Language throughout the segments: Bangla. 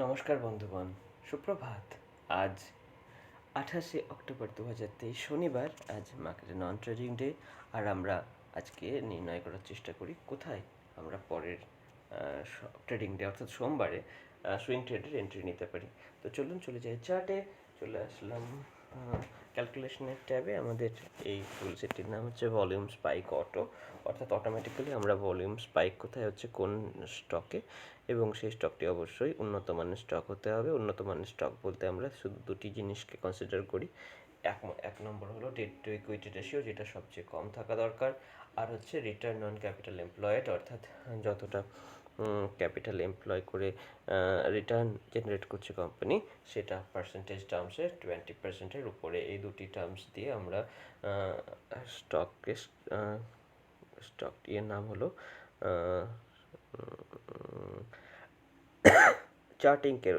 নমস্কার বন্ধুগণ, সুপ্রভাত। আজ 28 অক্টোবর 2023 শনিবার। আজ মার্কেটে নন ট্রেডিং ডে। আর আমরা আজকে নির্ণয় করার চেষ্টা করি কোথায় আমরা পরের ট্রেডিং ডে অর্থাৎ সোমবারে সুইং ট্রেডের এন্ট্রি নিতে পারি। তো চলুন চলে যাই চার্টে। চলে আসলাম ক্যালকুলেশনের ট্যাবে। আমাদের এই টুল সেটটির নাম হচ্ছে ভলিউম স্পাইক অটো, অর্থাৎ অটোমেটিক্যালি আমরা ভলিউম স্পাইক কোথায় হচ্ছে কোন স্টকে, এবং সেই স্টকটি অবশ্যই উন্নত মানের স্টক হতে হবে। উন্নত মানের স্টক বলতে আমরা শুধু দুটি জিনিসকে কনসিডার করি। এক নম্বর হলো ডেট টু ইকুইটি রেশিও, যেটা সবচেয়ে কম থাকা দরকার। আর হচ্ছে রিটার্ন অন ক্যাপিটাল এমপ্লয়েড, অর্থাৎ যতটা ক্যাপিটাল এমপ্লয় করে রিটার্ন জেনারেট করছে কোম্পানি, সেটা পার্সেন্টেজ টার্মসে 20%-এর উপরে। এই দুটি টার্মস দিয়ে আমরা স্টকটির নাম হলো চার্টিংকের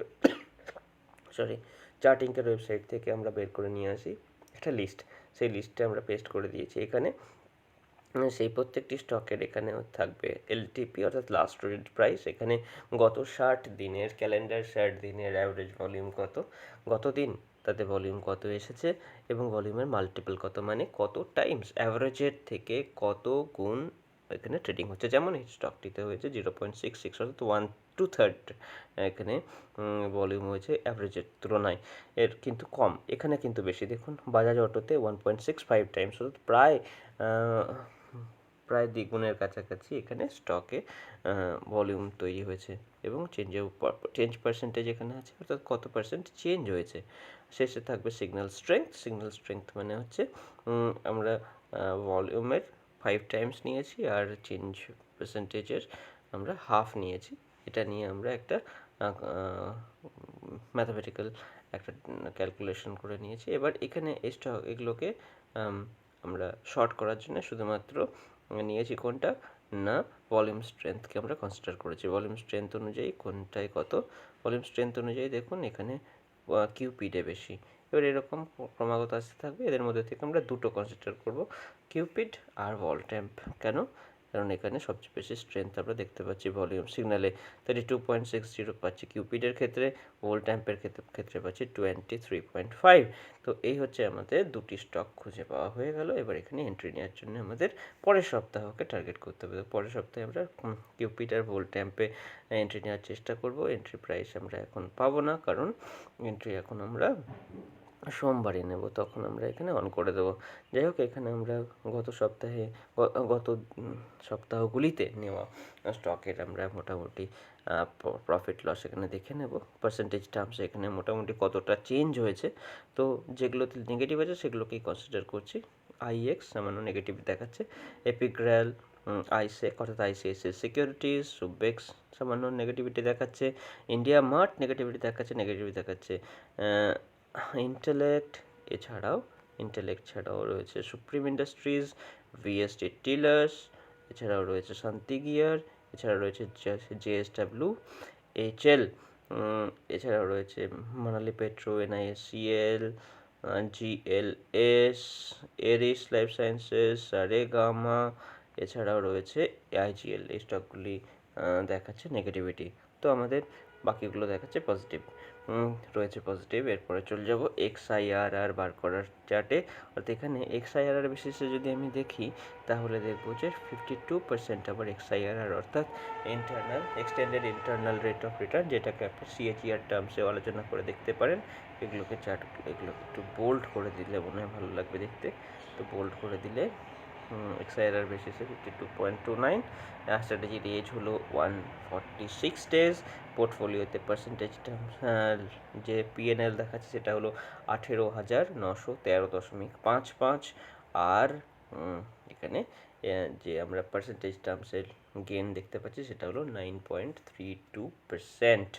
চার্টিংকের ওয়েবসাইট থেকে আমরা বের করে নিয়ে আসি একটা লিস্ট। সেই লিস্টে আমরা পেস্ট করে দিয়েছি এখানে। সেই প্রত্যেকটি স্টকের এখানে থাকবে এলটিপি, অর্থাৎ লাস্ট ট্রেড প্রাইস। এখানে গত 60 দিনের ক্যালেন্ডার 60 দিনের অ্যাভারেজ ভলিউম কত, গত দিন তাতে ভলিউম কত এসেছে, এবং ভলিউমের মাল্টিপল কত, মানে কত টাইমস অ্যাভারেজের থেকে কত গুণ এখানে ট্রেডিং হচ্ছে। যেমন এই স্টকটিতে হয়েছে 0.66, অর্থাৎ 1/2 এখানে ভলিউম হয়েছে অ্যাভারেজের তুলনায়। এর কিন্তু কম, এখানে কিন্তু বেশি। দেখুন বাজাজ অটোতে 1.65 টাইমস, অর্থাৎ প্রায় দ্বিগুণের কাছাকাছি এখানে স্টকে ভলিউম তৈরি হয়েছে। এবং চেঞ্জ পার্সেন্টেজ এখানে আছে, অর্থাৎ কত পার্সেন্ট চেঞ্জ হয়েছে। শেষে থাকবে সিগন্যাল স্ট্রেংথ। সিগন্যাল স্ট্রেংথ মানে হচ্ছে আমরা ভলিউমের 5 টাইমস নিয়েছি আর চেঞ্জ পার্সেন্টেজের আমরা হাফ নিয়েছি। এটা নিয়ে আমরা একটা ম্যাথামেটিক্যাল একটা ক্যালকুলেশন করে নিয়েছি। এবার এখানে এগুলোকে আমরা শর্ট করার জন্য শুধুমাত্র নিয়েছি কোনটা না, ভলিউম স্ট্রেংথকে আমরা কনসিডার করেছি। ভলিউম স্ট্রেংথ অনুযায়ী কোনটায় কত, ভলিউম স্ট্রেংথ অনুযায়ী দেখুন এখানে কিউপিডে বেশি। এবার এরকম ক্রমাগত আসতে থাকবে। এদের মধ্যে থেকে আমরা দুটো কনসিডার করব, কিউপিড আর ভল ট্যাম্প। কেন? কারণ এখানে সবচেয়ে বেশি স্ট্রেংথ আমরা দেখতে পাচ্ছি ভলিউম সিগনালে 32.60 পাচ্ছি কিউপিডের ক্ষেত্রে, ভোল্ট ট্যাম্পের ক্ষেত্রে পাচ্ছি 23.5। তো এই হচ্ছে আমাদের দুটি স্টক খুঁজে পাওয়া হয়ে গেল। এবার এখানে এন্ট্রি নেওয়ার জন্য আমাদের পরের সপ্তাহকে টার্গেট করতে হবে। পরের সপ্তাহে আমরা কিউপিড আর ভোল্ট ট্যাম্পে এন্ট্রি নেওয়ার চেষ্টা করব। এন্ট্রি প্রাইস আমরা এখন পাবো না, কারণ এন্ট্রি এখন আমরা সোমবারে নেব, তখন আমরা এখানে অন করে দেবো। যাই হোক, এখানে আমরা গত সপ্তাহগুলিতে নেওয়া স্টকের আমরা মোটামুটি প্রফিট লস এখানে দেখে নেব। পার্সেন্টেজ টার্মস এখানে মোটামুটি কতটা চেঞ্জ হয়েছে। তো যেগুলোতে নেগেটিভ আছে সেগুলোকেই কনসিডার করছি। আইএক্স সামান্য নেগেটিভ দেখাচ্ছে, এপিগ্রাল, আইসেক অর্থাৎ আইসিআইসিআই সিকিউরিটিজ, সুবেক্স সামান্য নেগেটিভিটি দেখাচ্ছে, ইন্ডিয়া মার্ট নেগেটিভিটি দেখাচ্ছে ইন্টেলেক্ট ছাড়াও রয়েছে সুপ্রিম ইন্ডাস্ট্রিজ, ভিএসটি টিলার্স, এছাড়াও রয়েছে শান্তি গিয়ার, এছাড়াও রয়েছে জেএসডাব্লিউ, এইচএল, এছাড়াও রয়েছে Manali petro, NISCL, GLS, Eris life sciences, Saregama, এছাড়াও রয়েছে আইজিএল। এই স্টকগুলি দেখাচ্ছে নেগেটিভিটি। তো আমাদের বাকিগুলো দেখাচ্ছে পজিটিভ, রয়েছে পজিটিভ। এরপরে চলে যাব এক্সআইআরআর বার করার চার্টে। অর্থাৎ এখানে এক্সআইআরআর বেসিসে যদি আমি দেখি, তাহলে দেখবো যে 52% আবার এক্সআইআরআর, অর্থাৎ extended internal rate of return, যেটাকে আপনি সিএজিআর টার্মসেও আলোচনা করে দেখতে পারেন। এগুলোকে একটু বোল্ড করে দিলে মনে হয় ভালো লাগবে দেখতে। তো বোল্ড করে দিলে এক্সআইআরআর বেসিসে 52.29, স্ট্র্যাটেজির এজ হলো 146 ডেজ, পোর্টফোলিওতে পার্সেন্টেজটা যে পিএনএল দেখাচ্ছে সেটা হলো 18,913.55, আর এখানে যে আমরা পার্সেন্টেজ টার্মসের গেন দেখতে পাচ্ছি সেটা হলো 9.32%।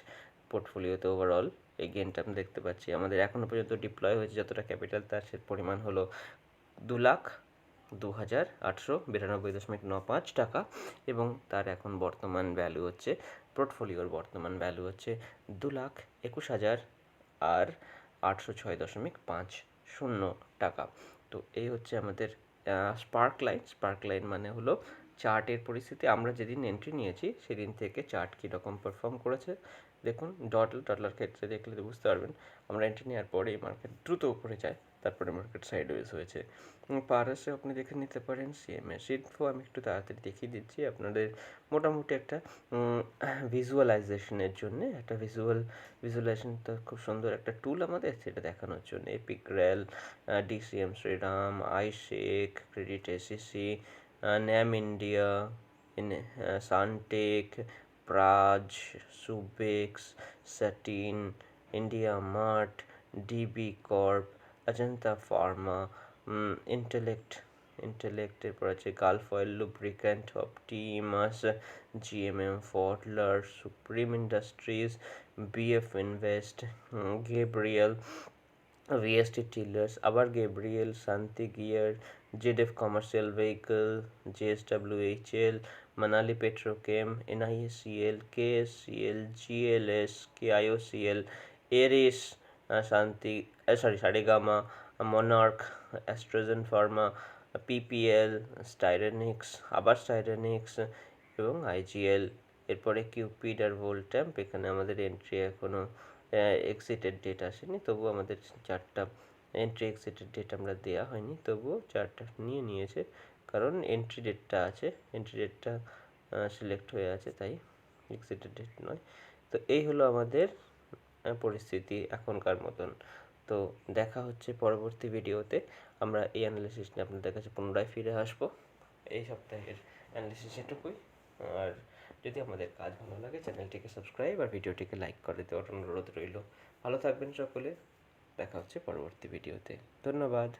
পোর্টফোলিওতে ওভারঅল এই গেনটা আমরা দেখতে পাচ্ছি। আমাদের এখনও পর্যন্ত ডিপ্লয় হয়েছে যতটা ক্যাপিটাল, তার সে পরিমাণ হলো 2,02,892.95 টাকা, এবং তার এখন বর্তমান ভ্যালু হচ্ছে, পোর্টফোলিওর বর্তমান ভ্যালু হচ্ছে 2,21,806.50 টাকা। তো এই হচ্ছে আমাদের স্পার্ক লাইন মানে হলো চার্টের পরিস্থিতি। আমরা যেদিন এন্ট্রি নিয়েছি সেদিন থেকে চার্ট কীরকম পারফর্ম করেছে দেখুন ডলার ক্ষেত্রে দেখলে তো বুঝতে পারবেন আমরা এন্ট্রি নেওয়ার পরে মার্কেট দ্রুত উপরে যায়, তারপরে মার্কেট সাইডওয়েজ হয়েছে। পারাসে আপনি দেখে নিতে পারেন সিএমএ শিল্প আমি একটু তাড়াতাড়ি দেখিয়ে দিচ্ছি আপনাদের মোটামুটি একটা ভিজুয়ালাইজেশনের জন্য, একটা ভিজুয়ালাইজেশন তো খুব সুন্দর একটা টুল আমাদের সেটা দেখানোর জন্য। এপিক রেল, ডিসিএম শ্রীরাম, আইশেক, credit ACC, NAM India, Sunteck, Praj, Subex, Satin, IndiaMART, DB Corp, Ajanta pharma, Intellect, এরপর আছে Gulf oil lubricant, Optimus, GMM Pfaudler, supreme industries, BF invest, Gabriel, VST tillers, আবার Gabriel, Shanti gear, ZF commercial vehicle, JSWHL, Manali petrochem, NIACL, KSCL, GLS, KIOCL, Eris, Shanti Saregama, Monarch, Astrazen pharma, PPL, Styrenix, আবার স্টাইরেনিক্স এবং আইজিএল। এরপরে কিউপিড আর ভোল্ট্যাম্প, এখানে আমাদের এন্ট্রি এখনও এক্সিটের ডেট আসেনি, তবুও আমাদের চারটা এন্ট্রি এক্সিটের ডেট আমরা দেওয়া হয়নি, তবুও চারটা নিয়ে নিয়েছে কারণ এন্ট্রি ডেটটা আছে, এন্ট্রি ডেটটা সিলেক্ট হয়ে আছে, তাই এক্সিটের ডেট নয়। তো এই হলো আমাদের পরিস্থিতি এখনকার মতন। তো দেখা হচ্ছে পরবর্তী ভিডিওতে। আমরা এই অ্যানালিসিস নিয়ে আপনাদের কাছে পুনরায় ফিরে আসবো। এই সপ্তাহের অ্যানালিসিস এটুকুই। আর যদি আমাদের কাজ ভালো লাগে চ্যানেলটিকে সাবস্ক্রাইব আর ভিডিওটিকে লাইক করে দেওয়ার অনুরোধ রইল। ভালো থাকবেন সকলে, দেখা হচ্ছে পরবর্তী ভিডিওতে। ধন্যবাদ।